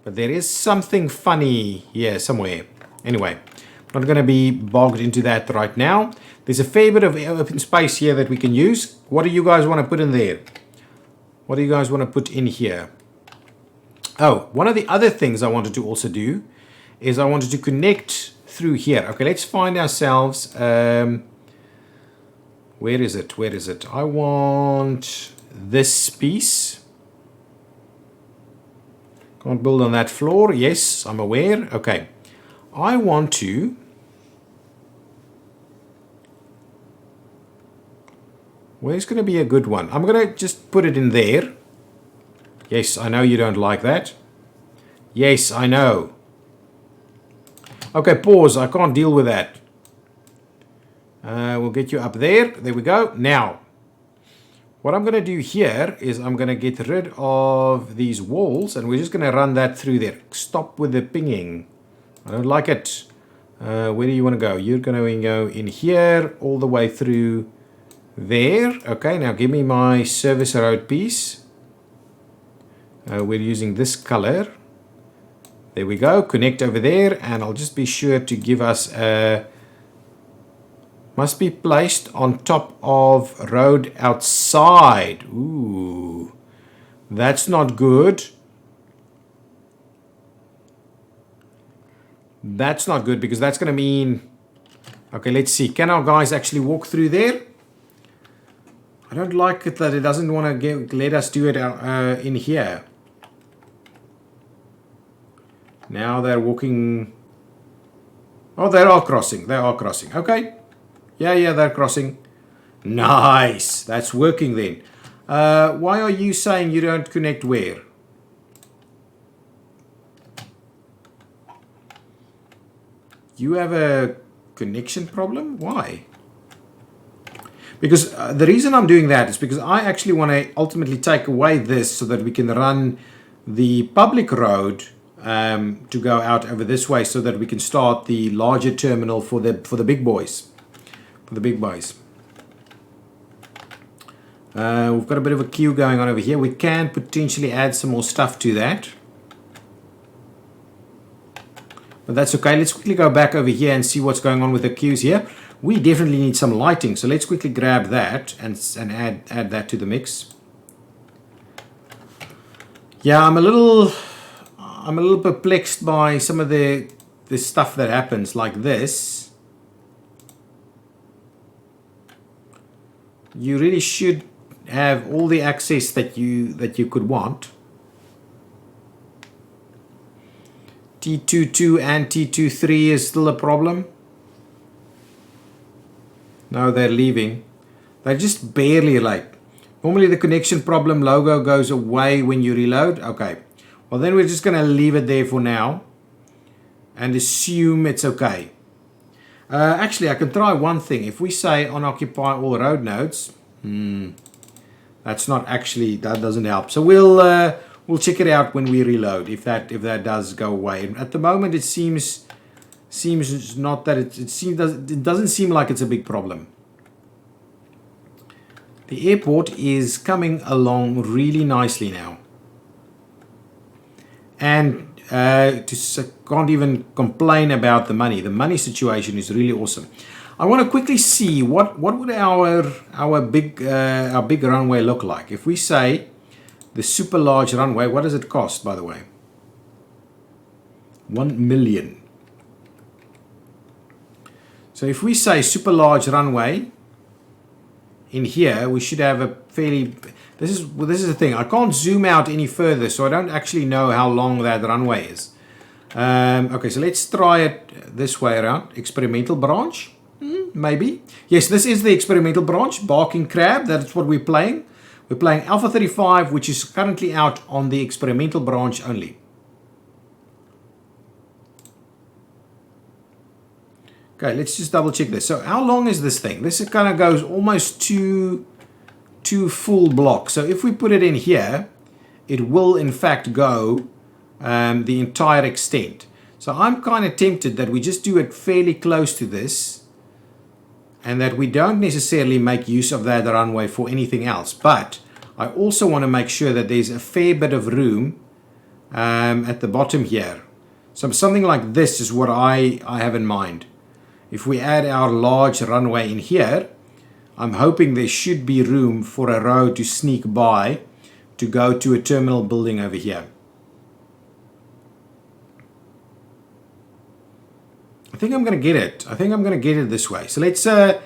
But there is something funny here somewhere. Anyway, I'm not going to be bogged into that right now. There's a fair bit of open space here that we can use. What do you guys want to put in there? What do you guys want to put in here? Oh, one of the other things I wanted to also do is I wanted to connect through here. Okay, let's find ourselves... where is it? Where is it? I want this piece. Can't build on that floor. Yes, I'm aware. Okay. I want to... Where's going to be a good one? I'm going to just put it in there. Yes, I know you don't like that. Yes, I know. Okay, pause. I can't deal with that. We'll get you up there. There we go. Now, what I'm going to do here is I'm going to get rid of these walls and we're just going to run that through there. Stop with the pinging. I don't like it. Where do you want to go? You're going to go in here all the way through there. Okay, now give me my service road piece. We're using this color. There we go. Connect over there and I'll just be sure to give us a... Must be placed on top of road outside. Ooh, that's not good. That's not good because that's going to mean... Okay, let's see. Can our guys actually walk through there? I don't like it that it doesn't want to let us do it in here. Now they're walking... Oh, they are crossing. They are crossing. Okay. Yeah, they're crossing. Nice. That's working then. Why are you saying you don't connect where? You have a connection problem? Why? Because the reason I'm doing that is because I actually want to ultimately take away this so that we can run the public road to go out over this way so that we can start the larger terminal for the big boys. For the big boys. We've got a bit of a queue going on over here. We can potentially add some more stuff to that. But that's okay. Let's quickly go back over here and see what's going on with the queues here. We definitely need some lighting. So let's quickly grab that and add that to the mix. Yeah, I'm a little perplexed by some of the stuff that happens like this. You really should have all the access that you could want. T22 and T23 is still a problem. No, they're leaving. They're just barely late. Normally the connection problem logo goes away when you reload. Okay. Well, then we're just going to leave it there for now and assume it's okay. Actually, I can try one thing. If we say unoccupy all road nodes, that's not actually, that doesn't help. So we'll check it out when we reload if that does go away. At the moment, it seems not that it doesn't seem like it's a big problem. The airport is coming along really nicely now, and can't even complain about the money. The money situation is really awesome. I want to quickly see what would our big runway look like if we say the super large runway. What does it cost, by the way? 1 million. So if we say super large runway in here, we should have a fairly... This is the thing. I can't zoom out any further, so I don't actually know how long that runway is. Okay, so let's try it this way around. Experimental branch, maybe. Yes, this is the experimental branch. Barking Crab, that's what we're playing. We're playing Alpha 35, which is currently out on the experimental branch only. Okay, let's just double check this. So how long is this thing? This kind of goes almost two full blocks. So if we put it in here, it will in fact go the entire extent. So I'm kind of tempted that we just do it fairly close to this and that we don't necessarily make use of that runway for anything else. But I also want to make sure that there's a fair bit of room at the bottom here. So something like this is what I have in mind. If we add our large runway in here, I'm hoping there should be room for a road to sneak by to go to a terminal building over here. I think I'm going to get it. I think I'm going to get it this way. So let's add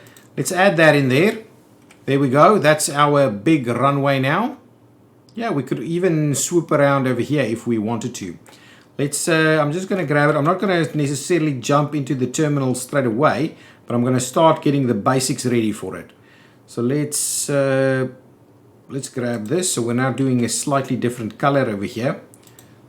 that in there. There we go. That's our big runway now. Yeah, we could even swoop around over here if we wanted to. Let's. I'm just going to grab it. I'm not going to necessarily jump into the terminal straight away, but I'm going to start getting the basics ready for it. So let's grab this. So we're now doing a slightly different color over here.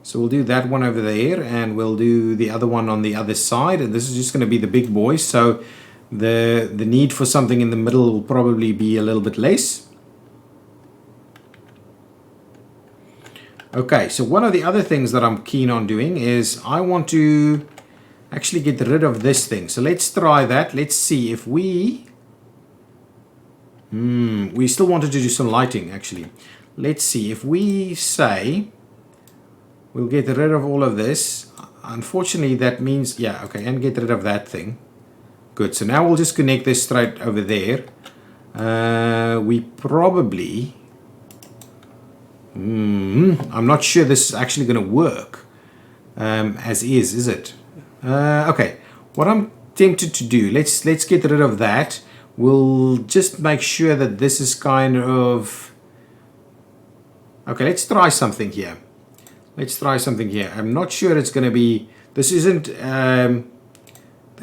So we'll do that one over there, and we'll do the other one on the other side. And this is just going to be the big boys. So the need for something in the middle will probably be a little bit less. Okay, so one of the other things that I'm keen on doing is I want to actually get rid of this thing. So let's try that. Let's see if we still wanted to do some lighting actually. Let's see if we say we'll get rid of all of this. Unfortunately that means, yeah, okay, and get rid of that thing. Good, so now we'll just connect this straight over there. We probably I'm not sure this is actually going to work as is it? Okay, what I'm tempted to do, let's get rid of that. We'll just make sure that this is kind of okay. Let's try something here. I'm not sure it's going to be, this isn't the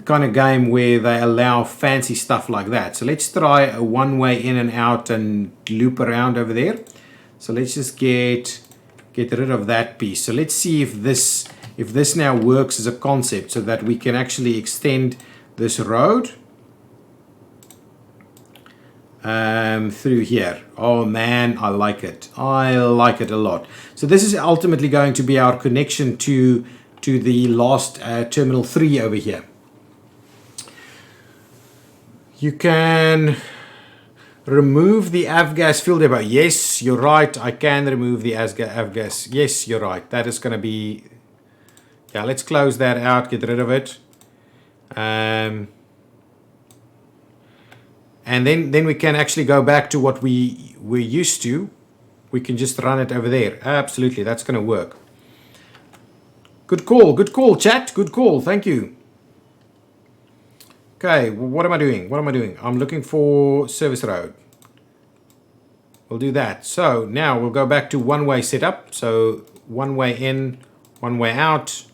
kind of game where they allow fancy stuff like that. So let's try a one-way in and out and loop around over there. So let's just get rid of that piece. So let's see if this now works as a concept so that we can actually extend this road through here. Oh man, I like it. I like it a lot. So this is ultimately going to be our connection to the last terminal 3 over here. You can remove the avgas fuel depot. Yes, you're right. I can remove the avgas. Yes, you're right. That is going to be... Yeah, let's close that out. Get rid of it. And then we can actually go back to what we're used to. We can just run it over there. Absolutely, that's going to work. Good call, chat. Good call. Thank you. Okay, what am I doing? I'm looking for service road. We'll do that. So now we'll go back to one-way setup. So one way in, one way out.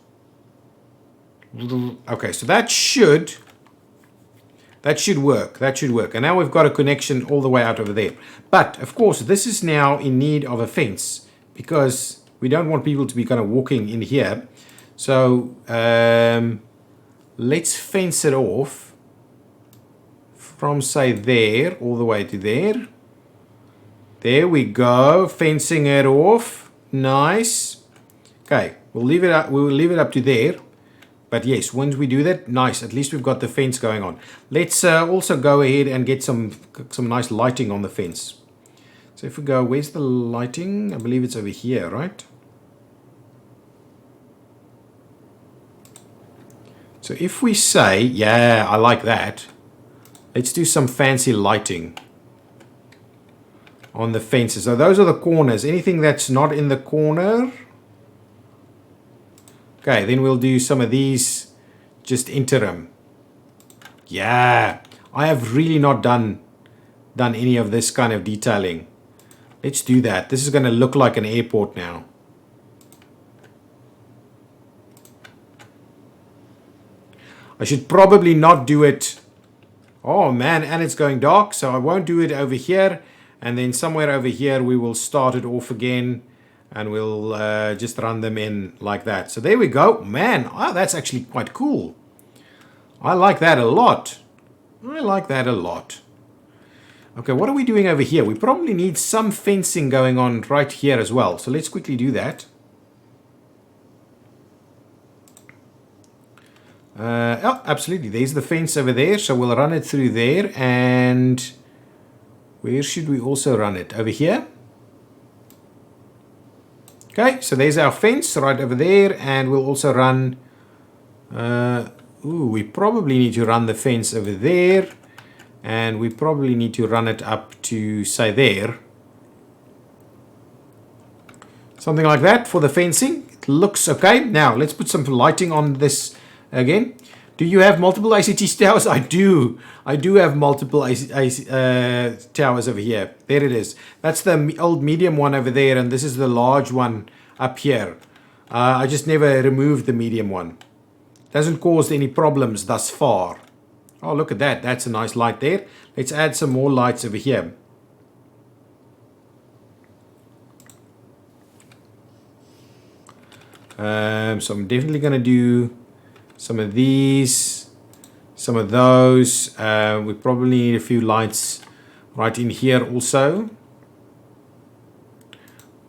Okay, so that should work. And now we've got a connection all the way out over there. But of course, this is now in need of a fence because we don't want people to be kind of walking in here. So let's fence it off from, say, there all the way to there. There we go, fencing it off. Nice. Okay, we'll leave it up. We will leave it up to there. But yes, once we do that, nice. At least we've got the fence going on. Let's also go ahead and get some nice lighting on the fence. So if we go, where's the lighting? I believe it's over here, right? So if we say, yeah, I like that. Let's do some fancy lighting on the fences. So those are the corners. Anything that's not in the corner. Okay, then we'll do some of these just interim. Yeah, I have really not done any of this kind of detailing. Let's do that. This is going to look like an airport now. I should probably not do it. Oh man, and it's going dark, so I won't do it over here. And then somewhere over here we will start it off again. And we'll just run them in like that. So there we go. Man, oh, that's actually quite cool. I like that a lot. Okay, what are we doing over here? We probably need some fencing going on right here as well. So let's quickly do that. Oh, absolutely. There's the fence over there. So we'll run it through there. And where should we also run it? Over here? Okay, so there's our fence right over there, and we'll also run, we probably need to run the fence over there, and we probably need to run it up to, say, there. Something like that for the fencing. It looks okay. Now, let's put some lighting on this again. Do you have multiple ACT towers? I do. I do have multiple towers over here. There it is. That's the old medium one over there, and this is the large one up here. I just never removed the medium one. Doesn't cause any problems thus far. Oh, look at that. That's a nice light there. Let's add some more lights over here. So I'm definitely going to do some of these, some of those. We probably need a few lights right in here also.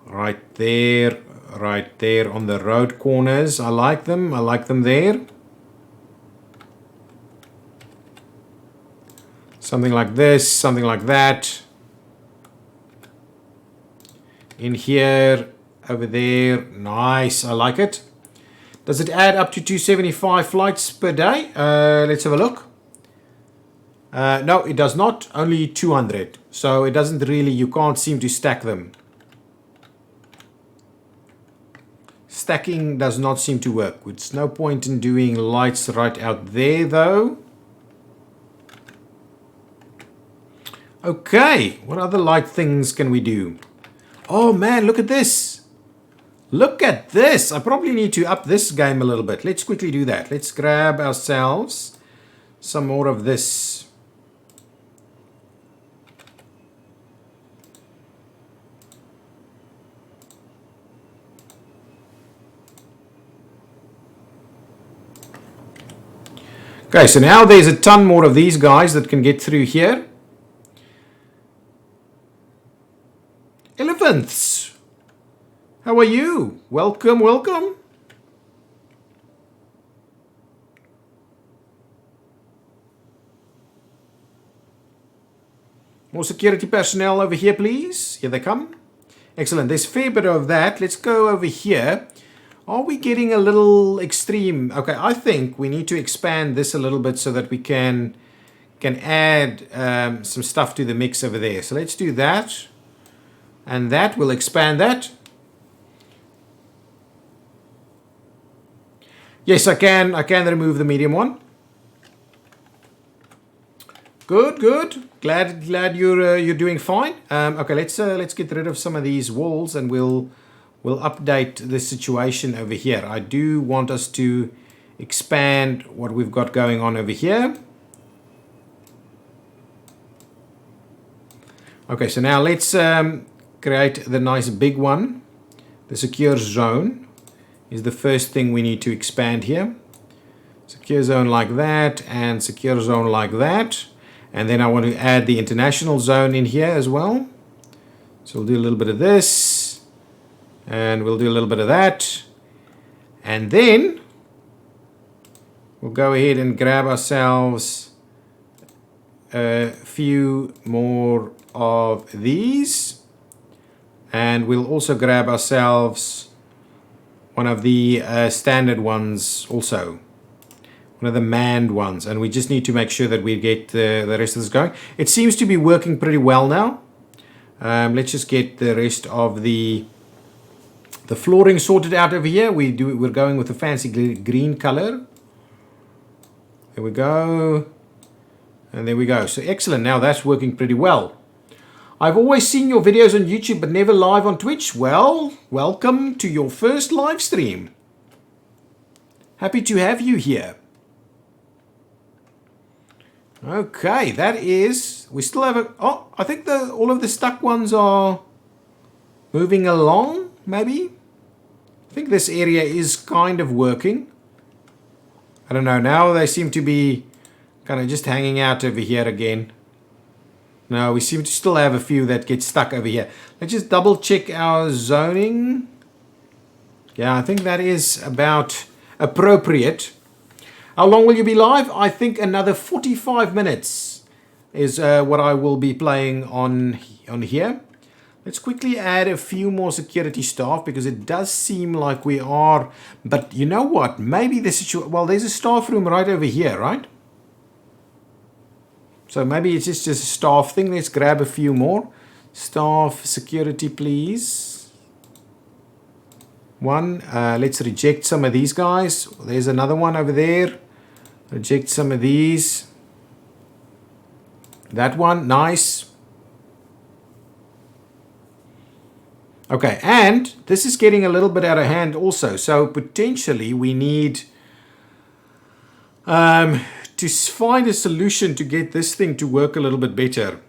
Right there on the road corners. I like them. I like them there. Something like this, something like that. In here, over there. Nice. I like it. Does it add up to 275 flights per day? Let's have a look. No, it does not. Only 200. So it doesn't really, you can't seem to stack them. Stacking does not seem to work. It's no point in doing lights right out there though. Okay, what other light things can we do? Oh man, look at this. Look at this. I probably need to up this game a little bit. Let's quickly do that. Let's grab ourselves some more of this. Okay, so now there's a ton more of these guys that can get through here. Elephants! How are you? Welcome, welcome. More security personnel over here, please. Here they come. Excellent. There's a fair bit of that. Let's go over here. Are we getting a little extreme? Okay, I think we need to expand this a little bit so that we can add some stuff to the mix over there. So let's do that. And that will expand that. Yes, I can remove the medium one. Good, good. Glad you're doing fine. Okay, let's get rid of some of these walls, and we'll update the situation over here. I do want us to expand what we've got going on over here. Okay, so now let's create the nice big one. The secure zone is the first thing we need to expand here. Secure zone like that, and secure zone like that. And then I want to add the international zone in here as well. So we'll do a little bit of this, and we'll do a little bit of that. And then we'll go ahead and grab ourselves a few more of these. And we'll also grab ourselves one of the standard ones also. One of the manned ones. And we just need to make sure that we get the rest of this going. It seems to be working pretty well now. Let's just get the rest of the flooring sorted out over here. We're going with a fancy green color. There we go. And there we go. So excellent. Now that's working pretty well. I've always seen your videos on YouTube but never live on Twitch. Well, welcome to your first live stream. Happy to have you here. Okay, that is... We still have a... Oh, I think all of the stuck ones are moving along, maybe? I think this area is kind of working. I don't know. Now they seem to be kind of just hanging out over here again. No, we seem to still have a few that get stuck over here. Let's just double check our zoning. Yeah, I think that is about appropriate. How long will you be live? I think another 45 minutes is what I will be playing on here. Let's quickly add a few more security staff because it does seem like we are. But you know what? Maybe the situation. Well, there's a staff room right over here, right? So maybe it's just a staff thing. Let's grab a few more. Staff security, please. One. Let's reject some of these guys. There's another one over there. Reject some of these. That one. Nice. Okay, and this is getting a little bit out of hand also. So potentially we need to find a solution to get this thing to work a little bit better.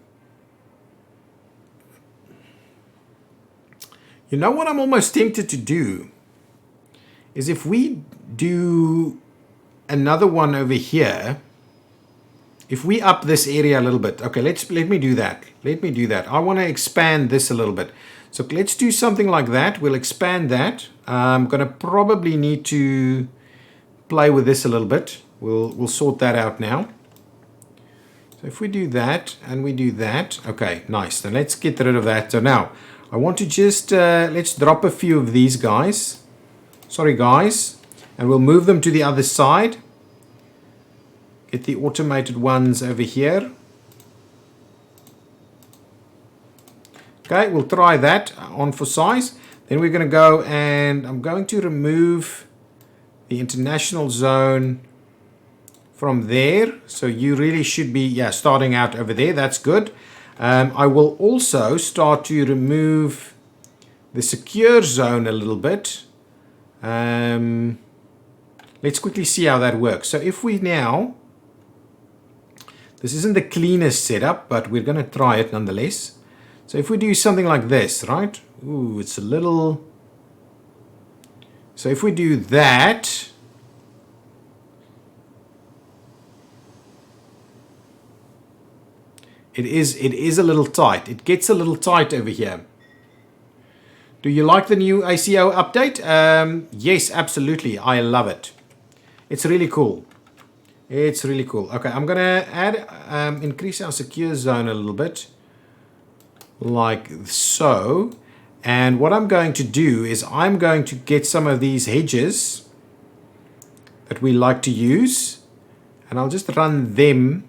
You know what I'm almost tempted to do is if we do another one over here, if we up this area a little bit. Okay, let me do that. Let me do that. I want to expand this a little bit. So let's do something like that. We'll expand that. I'm going to probably need to play with this a little bit. We'll sort that out now. So if we do that and we do that, okay, nice. Then let's get rid of that. So now I want to just let's drop a few of these guys. Sorry, guys, and we'll move them to the other side. Get the automated ones over here. Okay, we'll try that on for size. Then we're going to go and I'm going to remove the international zone from there. So you really should be, yeah, starting out over there. That's good. I will also start to remove the secure zone a little bit. Let's quickly see how that works. So if we now, this isn't the cleanest setup, but we're going to try it nonetheless. So if we do something like this, right? Ooh, it's a little... So if we do that... It is a little tight. It gets a little tight over here. Do you like the new ACO update? Yes, absolutely. I love it. It's really cool. It's really cool. Okay, I'm going to add, increase our secure zone a little bit. Like so. And what I'm going to do is I'm going to get some of these hedges that we like to use. And I'll just run them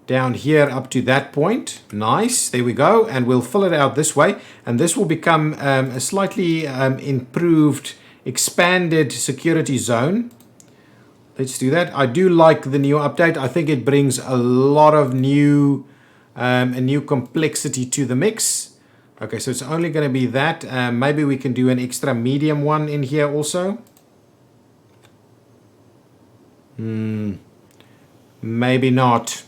down here up to that point. Nice. There we go. And we'll fill it out this way. And this will become a slightly improved, expanded security zone. Let's do that. I do like the new update. I think it brings a lot of new... a new complexity to the mix. Okay, so it's only going to be that. Maybe we can do an extra medium one in here also. Maybe not.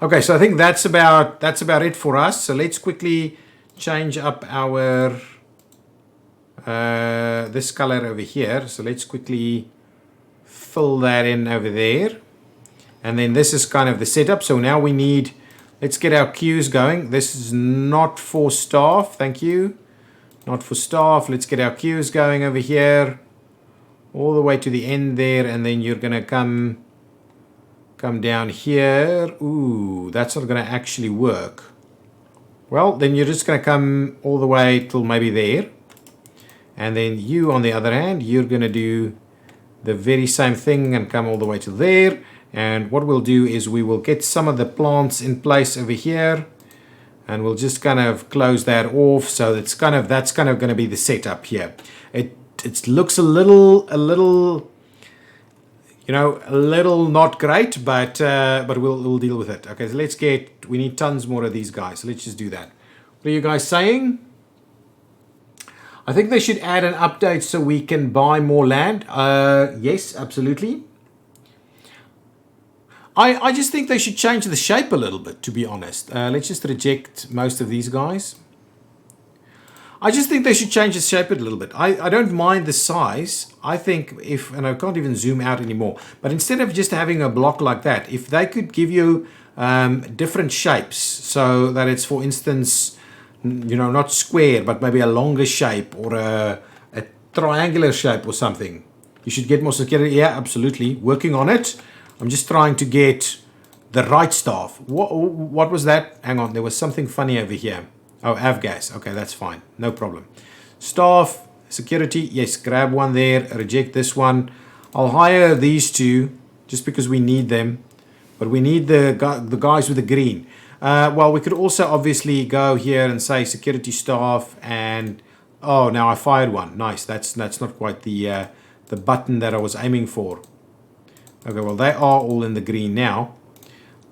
Okay, so I think that's about it for us. So let's quickly change up our this color over here. So let's quickly fill that in over there. And then this is kind of the setup. So now we need, let's get our queues going. This is not for staff. Thank you. Not for staff. Let's get our queues going over here. All the way to the end there. And then you're going to come down here. Ooh, that's not going to actually work. Well, then you're just going to come all the way till maybe there. And then you, on the other hand, you're going to do the very same thing and come all the way to there. And what we'll do is we will get some of the plants in place over here, and we'll just kind of close that off. So that's kind of going to be the setup here. It looks a little, you know, a little not great, but we'll deal with it. Okay, so we need tons more of these guys. So let's just do that. What are you guys saying? I think they should add an update so we can buy more land. Yes, absolutely. I just think they should change the shape a little bit, to be honest. Let's just reject most of these guys. I just think they should change the shape a little bit. I don't mind the size. I think and I can't even zoom out anymore, but instead of just having a block like that, if they could give you different shapes, so that it's, for instance, you know, not square, but maybe a longer shape or a triangular shape or something. You should get more security. Yeah, absolutely. Working on it. I'm just trying to get The right staff. What was that? Hang on, there was something funny over here. Oh, avgas. Okay, that's fine. No problem. Staff, security. Yes, grab one there. Reject this one. I'll hire these two just because we need them. But we need the guys with the green. Well, we could also obviously go here and say security staff and... Oh, now I fired one. Nice. That's not quite the button that I was aiming for. Okay, well, they are all in the green now.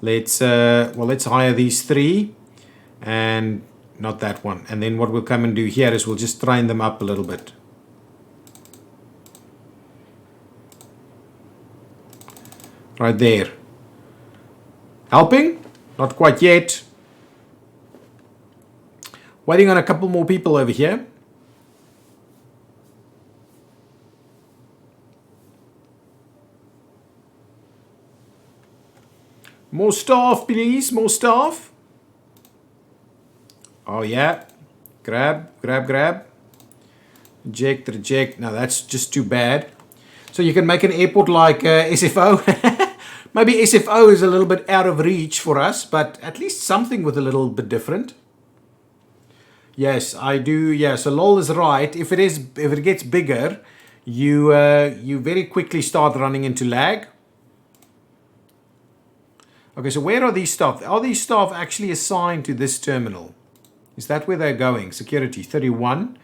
Let's hire these three. And not that one. And then what we'll come and do here is we'll just train them up a little bit. Right there. Helping? Not quite yet. Waiting on a couple more people over here. More staff, please. More staff. Oh, yeah. Grab. Reject. No, that's just too bad. So you can make an airport like SFO. Maybe SFO is a little bit out of reach for us, but at least something with a little bit different. Yes, I do. Yeah, so LOL is right. If it gets bigger, you very quickly start running into lag. Okay, so where are these staff? Are these staff actually assigned to this terminal? Is that where they're going? Security 31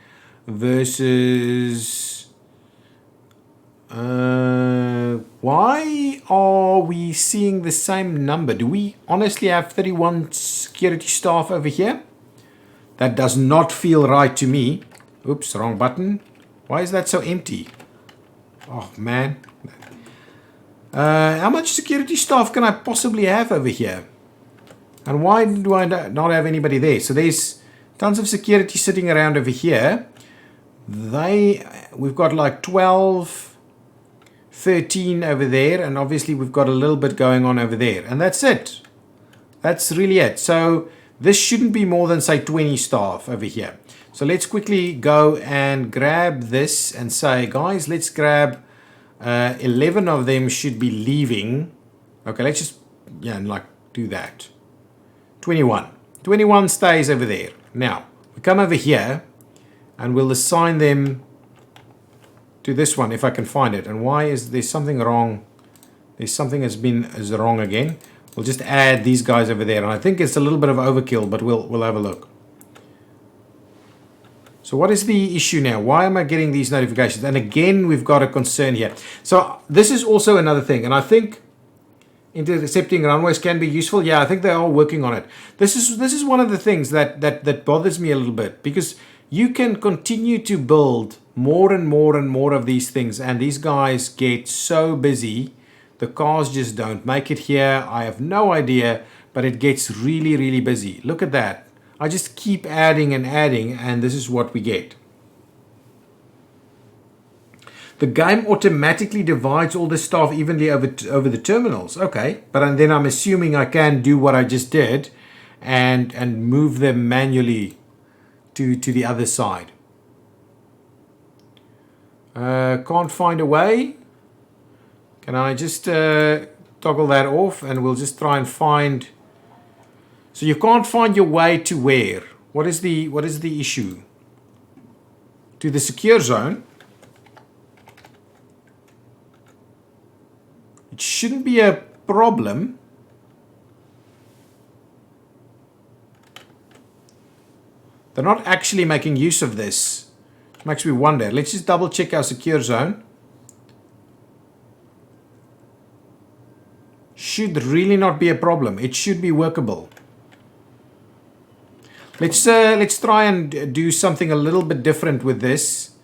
versus... why are we seeing the same number? Do we honestly have 31 security staff over here? That does not feel right to me. Oops, wrong button. Why is that so empty? Oh, man. How much security staff can I possibly have over here? And why do I not have anybody there? So there's tons of security sitting around over here. We've got like 12, 13 over there. And obviously we've got a little bit going on over there. And that's it. That's really it. So this shouldn't be more than, say, 20 staff over here. So let's quickly go and grab this and say, guys, let's grab 11 of them should be leaving. Okay, let's just, do that. 21. 21 stays over there. Now, we come over here and we'll assign them to this one if I can find it. And why is there something wrong? There's something is wrong again. We'll just add these guys over there. And I think it's a little bit of overkill, but we'll have a look. So what is the issue now? Why am I getting these notifications? And again, we've got a concern here. So this is also another thing. And I think intercepting runways can be useful. Yeah, I think they are working on it. This is one of the things that bothers me a little bit. Because you can continue to build more and more and more of these things. And these guys get so busy. The cars just don't make it here. I have no idea. But it gets really, really busy. Look at that. I just keep adding and adding, and this is what we get. The game automatically divides all the staff evenly over the terminals. Okay, but then I'm assuming I can do what I just did and move them manually to the other side. Can't find a way. Can I just toggle that off, and we'll just try and find... So you can't find your way to where? What is the issue? To the secure zone? It shouldn't be a problem. They're not actually making use of this. It makes me wonder. Let's just double check our secure zone. Should really not be a problem. It should be workable. Let's try and do something a little bit different with this.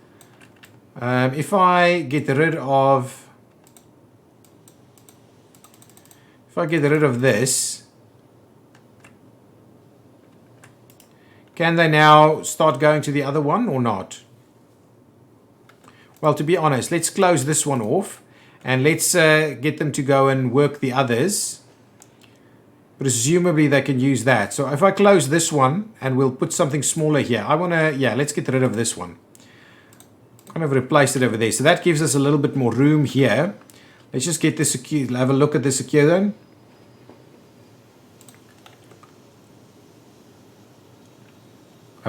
If I get rid of this, can they now start going to the other one or not? Well, to be honest, let's close this one off and let's get them to go and work the others. Presumably they can use that. So if I close this one and we'll put something smaller here. Let's get rid of this one. Kind of replace it over there. So that gives us a little bit more room here. Let's just get the secure, have a look at the secure zone.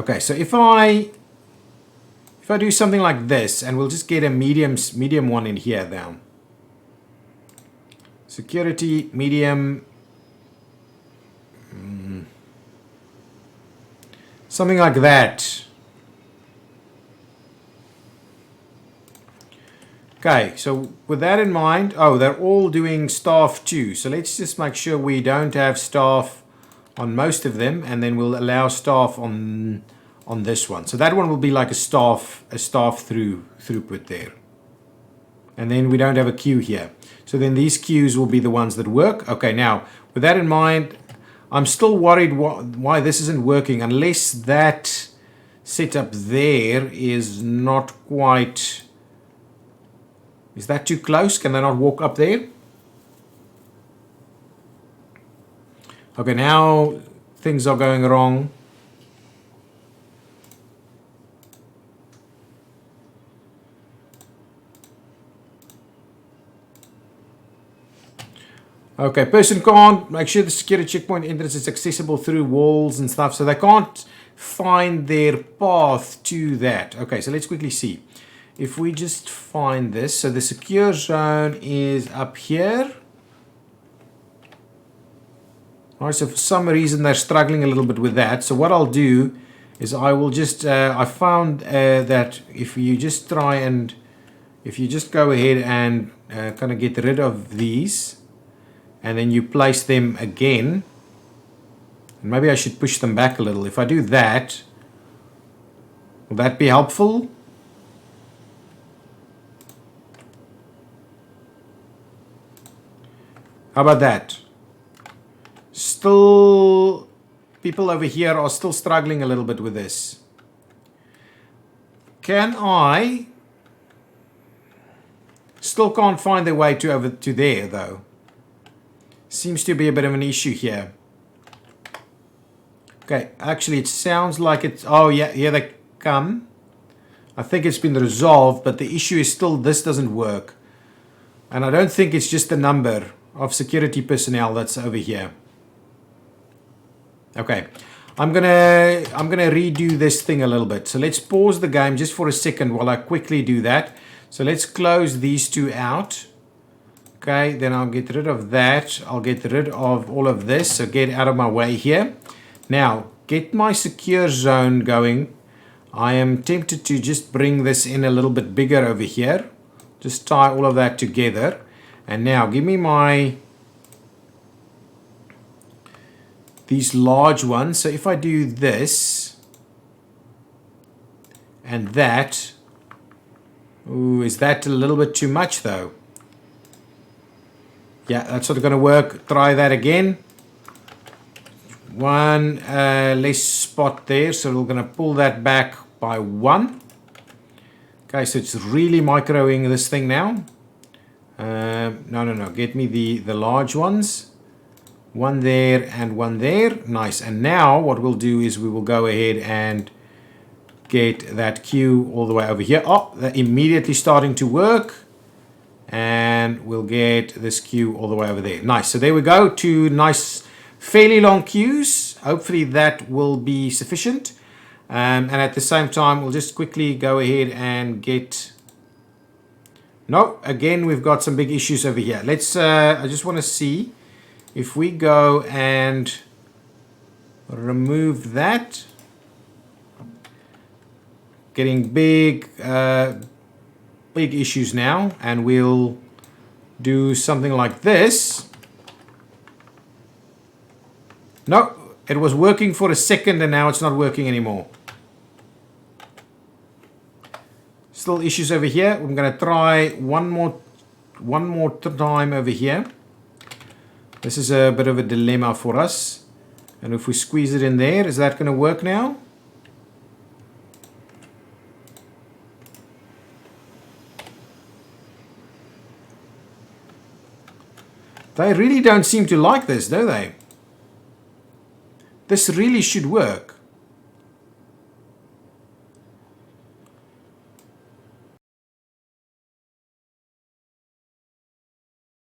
Okay, so if I do something like this, and we'll just get a medium one in here now. Security, medium, something like that. Okay, so with that in mind, oh, they're all doing staff too. So let's just make sure we don't have staff on most of them, and then we'll allow staff on this one. So that one will be like a staff throughput there. And then we don't have a queue here. So then these queues will be the ones that work. Okay, now with that in mind, I'm still worried why this isn't working, unless that setup there is not quite... Is that too close? Can they not walk up there? Okay, now things are going wrong. Okay, person can't make sure the security checkpoint entrance is accessible through walls and stuff, so they can't find their path to that. Okay, so let's quickly see. If we just find this, so the secure zone is up here. Alright, so for some reason they're struggling a little bit with that. So what I'll do is I will just, I found that if you just try and, if you just go ahead and kind of get rid of these, and then you place them again, and maybe I should push them back a little. If I do that, will that be helpful? How about that? Still, people over here are still struggling a little bit with this. Can I? Still can't find their way to over to there though. Seems to be a bit of an issue here. Okay, actually it sounds like it's, oh yeah, here they come. I think it's been resolved, but the issue is still this doesn't work. And I don't think it's just the number of security personnel that's over here. Okay, I'm gonna redo this thing a little bit. So let's pause the game just for a second while I quickly do that. So let's close these two out. Okay, then I'll get rid of that. I'll get rid of all of this. So get out of my way here. Now, get my secure zone going. I am tempted to just bring this in a little bit bigger over here. Just tie all of that together. And now give me my, these large ones. So if I do this and that, ooh, is that a little bit too much though? Yeah, that's not going to work. Try that again. One less spot there, so we're going to pull that back by 1. Okay, so it's really microing this thing now. No. Get me the large ones. One there and one there. Nice. And now what we'll do is we will go ahead and get that queue all the way over here. Oh, they're immediately starting to work. And we'll get this queue all the way over there. Nice. So there we go. 2 nice, fairly long queues. Hopefully that will be sufficient. And at the same time, we'll just quickly go ahead and get... No, again, we've got some big issues over here. Let's, I just want to see if we go and remove that. Getting big issues now, and we'll do something like this. No, it was working for a second and now it's not working anymore. Still issues over here. I'm going to try one more time over here. This is a bit of a dilemma for us. And if we squeeze it in there, is that going to work now? They really don't seem to like this, do they? This really should work.